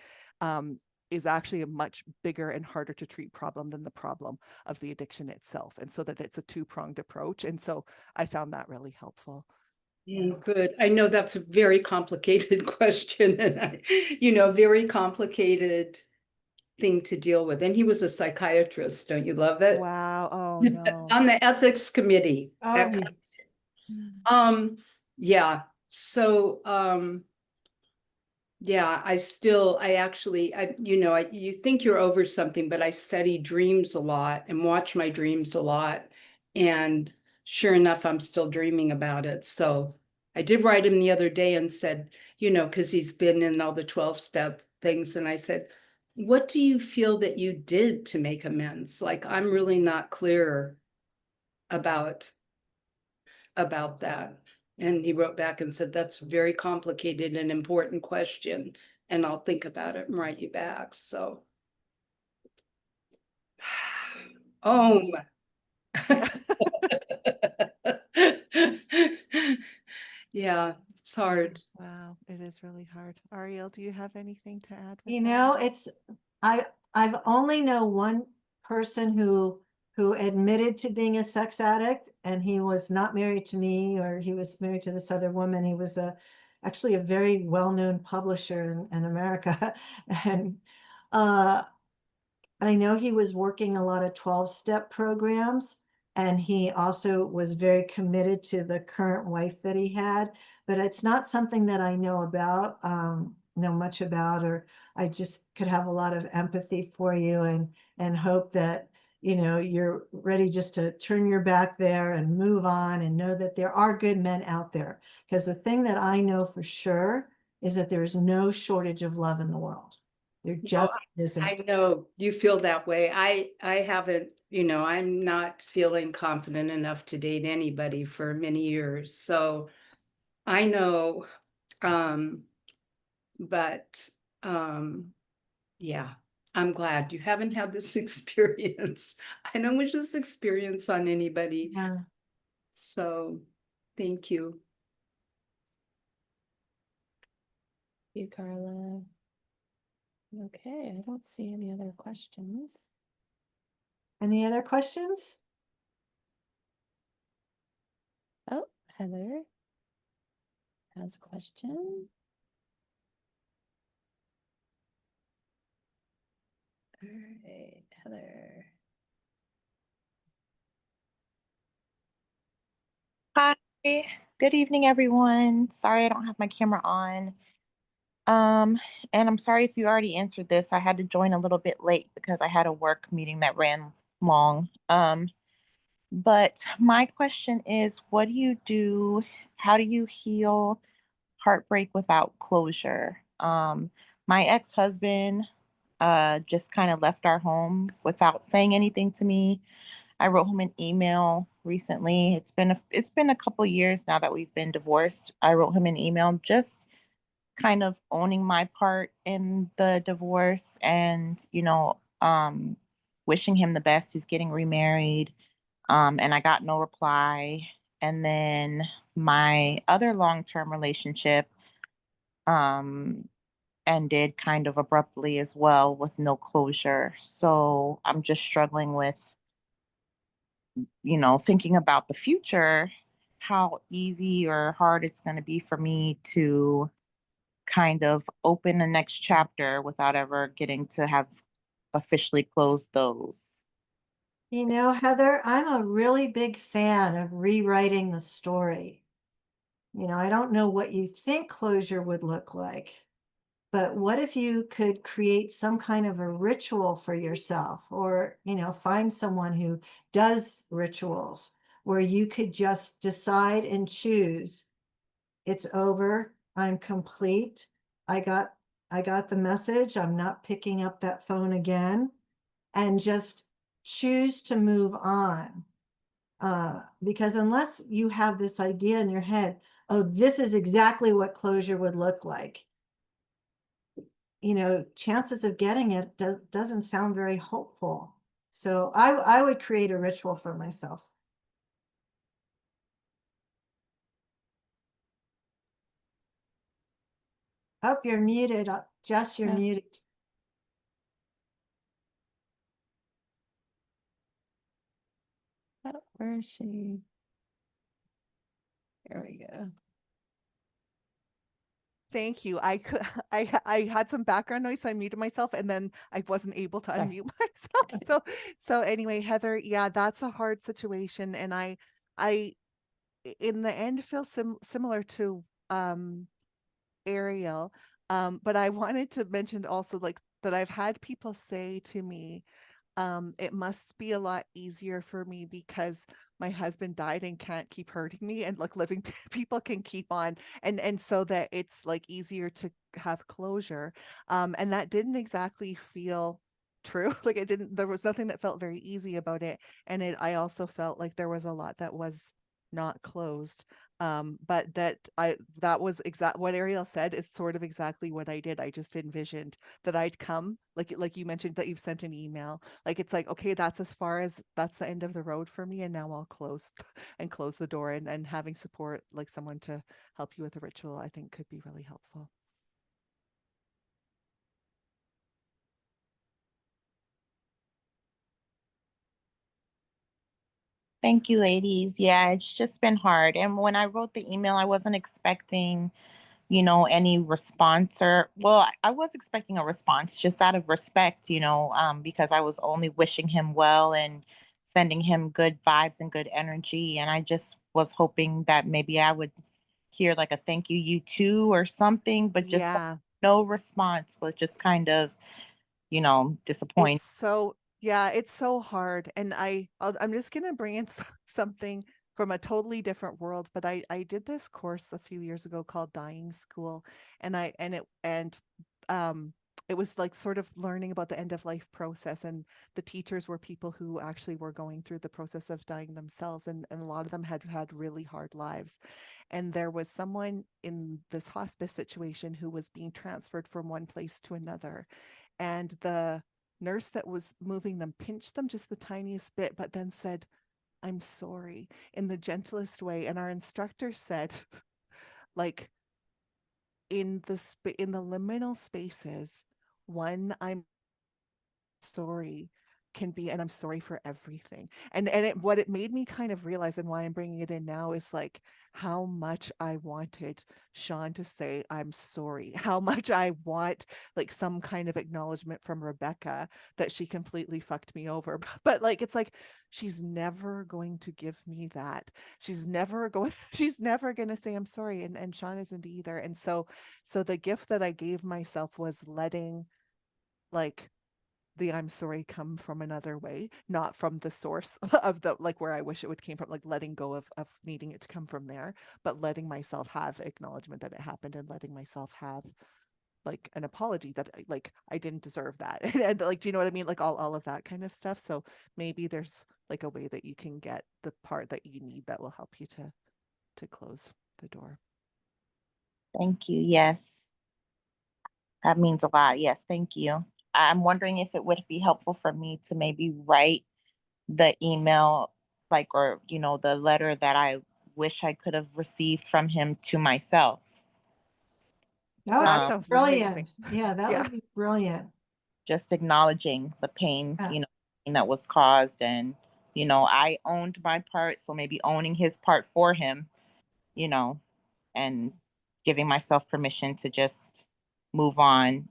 is actually a much bigger and harder to treat problem than the problem of the addiction itself. And so that it's a two-pronged approach. And so I found that really helpful. Good. I know that's a very complicated question and very complicated thing to deal with. And he was a psychiatrist. Don't you love it? Wow. Oh no. On the ethics committee. Oh, Yeah. So yeah, you think you're over something, but I study dreams a lot and watch my dreams a lot. And sure enough, I'm still dreaming about it. So I did write him the other day and said, because he's been in all the 12-step things. And I said, what do you feel that you did to make amends? Like, I'm really not clear about that. And he wrote back and said, that's a very complicated and important question. And I'll think about it and write you back. So, Yeah. yeah. It's hard. Wow, it is really hard. Arielle, do you have anything to add with You that? know, I've only know one person who admitted to being a sex addict, and he was not married to me, or he was married to this other woman. He was actually a very well-known publisher in America. And uh I know he was working a lot of 12-step programs, and he also was very committed to the current wife that he had, but it's not something that I know about, know much about, or I just could have a lot of empathy for you, and hope that, you know, you're ready just to turn your back there and move on and know that there are good men out there. Because the thing that I know for sure is that there's no shortage of love in the world. There just isn't. I know you feel that way. I haven't, I'm not feeling confident enough to date anybody for many years. So I know, but yeah, I'm glad you haven't had this experience. I don't wish this experience on anybody. Yeah. So thank you. You, Carla. Okay, I don't see any other questions. Any other questions? Oh, Heather has a question. All right, Heather. Hi, good evening, everyone. Sorry I don't have my camera on. Um, and I'm sorry if you already answered this. I had to join a little bit late because I had a work meeting that ran long. But my question is, what do you do? How do you heal heartbreak without closure? My ex-husband just kind of left our home without saying anything to me. I wrote him an email recently. It's been a couple years now that we've been divorced. I wrote him an email just kind of owning my part in the divorce and, wishing him the best. He's getting remarried. And I got no reply. And then my other long-term relationship um ended kind of abruptly as well with no closure. So I'm just struggling with thinking about the future, how easy or hard it's going to be for me to kind of open the next chapter without ever getting to have officially closed those. You know, Heather, I'm a really big fan of rewriting the story. You know, I don't know what you think closure would look like, but what if you could create some kind of a ritual for yourself, or, you know, find someone who does rituals where you could just decide and choose, it's over, I'm complete. I got the message. I'm not picking up that phone again, and just choose to move on. Because unless you have this idea in your head, oh, this is exactly what closure would look like, you know, chances of getting it doesn't sound very hopeful. So I would create a ritual for myself. Oh, you're muted. Jess, you're Yeah. muted. Oh, where is she? Here we go. Thank you. I could I had some background noise, so I muted myself and then I wasn't able to Sorry. unmute myself. So anyway, Heather, yeah, that's a hard situation. And I in the end feel similar to Arielle. But I wanted to mention also like that I've had people say to me, it must be a lot easier for me because my husband died and can't keep hurting me, and like living people can keep on, and so that it's like easier to have closure. And that didn't exactly feel true. Like there was nothing that felt very easy about it. And I also felt like there was a lot that was not closed. But that was exact what Arielle said is sort of exactly what I did. I just envisioned that I'd come, like you mentioned that you've sent an email. Like it's like, okay, that's that's the end of the road for me, and now I'll close and close the door, and having support, like someone to help you with the ritual, I think could be really helpful. Thank you, ladies. Yeah, it's just been hard. And when I wrote the email, I wasn't expecting, any response or, well, I was expecting a response just out of respect, because I was only wishing him well and sending him good vibes and good energy. And I just was hoping that maybe I would hear like a thank you, you too, or something, but just Yeah. no response was just kind of, disappointing. It's so hard. And I'm just going to bring in something from a totally different world, but I did this course a few years ago called Dying School, and it was like sort of learning about the end of life process, and the teachers were people who actually were going through the process of dying themselves, and a lot of them had had really hard lives. And there was someone in this hospice situation who was being transferred from one place to another, and the nurse that was moving them pinched them just the tiniest bit, but then said, "I'm sorry," in the gentlest way. And our instructor said, like, in the liminal spaces, one, I'm sorry can be, and I'm sorry for everything. And what it made me kind of realize, and why I'm bringing it in now, is like how much I wanted Sean to say I'm sorry, how much I want like some kind of acknowledgement from Rebecca that she completely fucked me over. But like it's like she's never going to give me that. She's never going to say I'm sorry, and Sean isn't either. And so the gift that I gave myself was letting like the I'm sorry come from another way, not from the source of the like where I wish it would came from, like letting go of needing it to come from there, but letting myself have acknowledgement that it happened, and letting myself have like an apology that like I didn't deserve that. And like, do you know what I mean? Like all of that kind of stuff. So maybe there's like a way that you can get the part that you need that will help you to close the door. Thank you. Yes, that means a lot. Yes, thank you. I'm wondering if it would be helpful for me to maybe write the email, like, or, the letter that I wish I could have received from him to myself. That would That be sounds brilliant. amazing. Yeah, that Yeah. would be brilliant. Just acknowledging the pain, Yeah. that was caused. And, I owned my part. So maybe owning his part for him, and giving myself permission to just move on,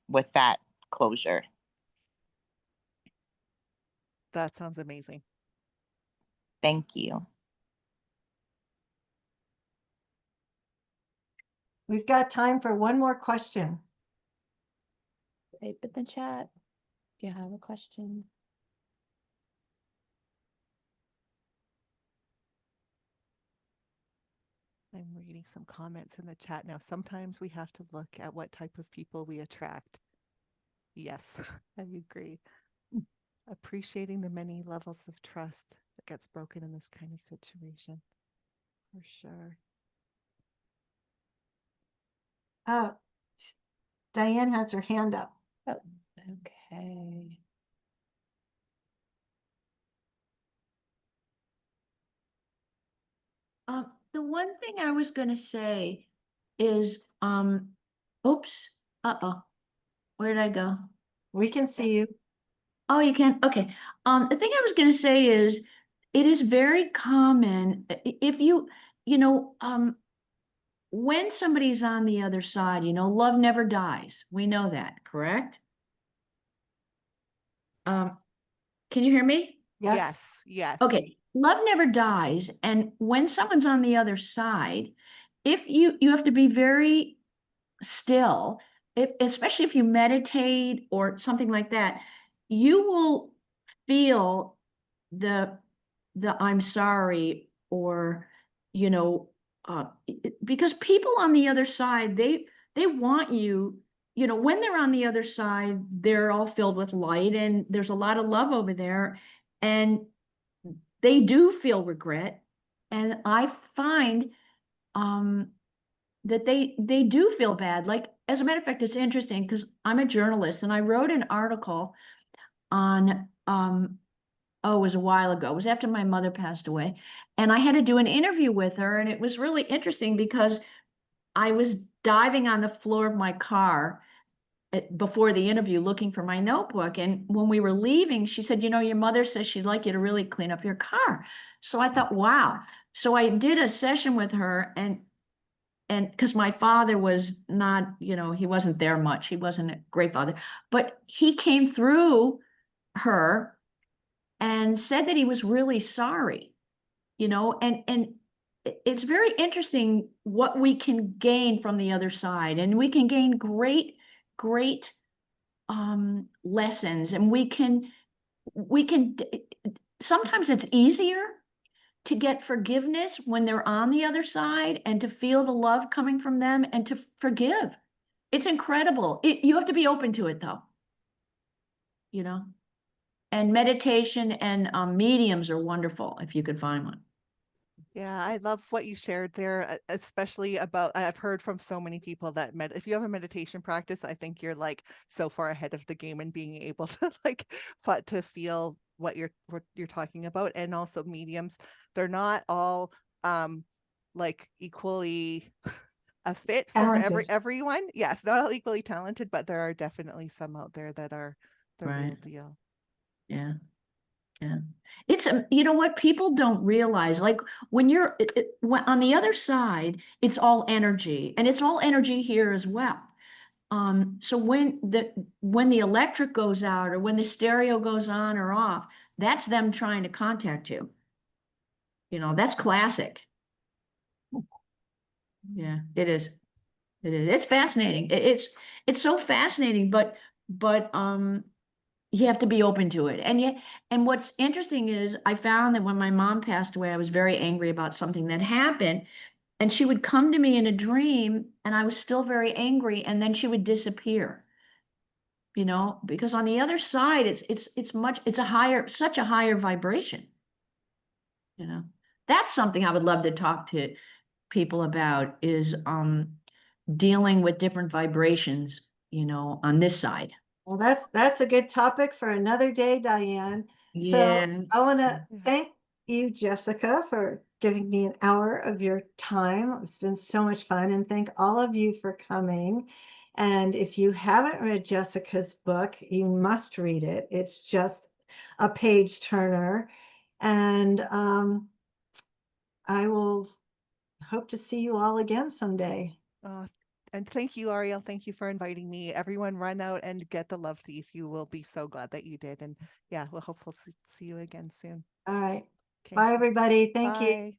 with that closure. That sounds amazing. Thank you. We've got time for one more question. Type in the chat if you have a question. I'm reading some comments in the chat now. Sometimes we have to look at what type of people we attract. Yes, I agree. Appreciating the many levels of trust that gets broken in this kind of situation. For sure. Diane has her hand up. Oh, okay. The one thing I was gonna say is, oops, where did I go? We can see you. Oh, you can, okay. The thing I was gonna say is, it is very common, if when somebody's on the other side, love never dies. We know that, correct? Can you hear me? Yes. Yes. Okay, love never dies. And when someone's on the other side, if you have to be very still, especially if you meditate or something like that, you will feel the I'm sorry, or because people on the other side, they want you, when they're on the other side, they're all filled with light and there's a lot of love over there, and they do feel regret, And I find that they do feel bad. Like, as a matter of fact, it's interesting because I'm a journalist and I wrote an article on oh, it was a while ago. It was after my mother passed away. And I had to do an interview with her. And it was really interesting because I was diving on the floor of my car before the interview looking for my notebook. And when we were leaving, she said, you know, your mother says she'd like you to really clean up your car. So I thought, wow. So I did a session with her, and because my father was not, you know, he wasn't there much. He wasn't a great father, but he came through her and said that he was really sorry, you know, and it's very interesting what we can gain from the other side, and we can gain great lessons, and we can sometimes it's easier to get forgiveness when they're on the other side and to feel the love coming from them and to forgive. It's incredible. You have to be open to it though, you know. And meditation and mediums are wonderful if you could find one. Yeah, I love what you shared there, especially about, I've heard from so many people that if you have a meditation practice, I think you're like so far ahead of the game in being able to like to feel what you're talking about. And also mediums, they're not all like equally a fit for Talented. everyone. Yes, not all equally talented, but there are definitely some out there that are the real Right. deal. Yeah. Yeah. It's you know what people don't realize, like when you're when on the other side, it's all energy, and it's all energy here as well. So when the electric goes out or when the stereo goes on or off, that's them trying to contact you. You know, that's classic. Yeah, it is. It is. It's fascinating. It's so fascinating, but you have to be open to it. And yet, and what's interesting is I found that when my mom passed away, I was very angry about something that happened. And she would come to me in a dream, and I was still very angry, and then she would disappear. You know, because on the other side, it's a higher, such a higher vibration. You know, that's something I would love to talk to people about is dealing with different vibrations, you know, on this side. Well, that's a good topic for another day, Diane. So Yeah. I want to Yeah. thank you, Jessica, for giving me an hour of your time. It's been so much fun, and thank all of you for coming. And if you haven't read Jessica's book, you must read it. It's just a page turner. And I will hope to see you all again someday. And thank you, Arielle. Thank you for inviting me. Everyone, run out and get The Love Thief. You will be so glad that you did. And yeah, we'll hopefully see you again soon. All right. Okay. Bye, everybody. Thank you. Bye.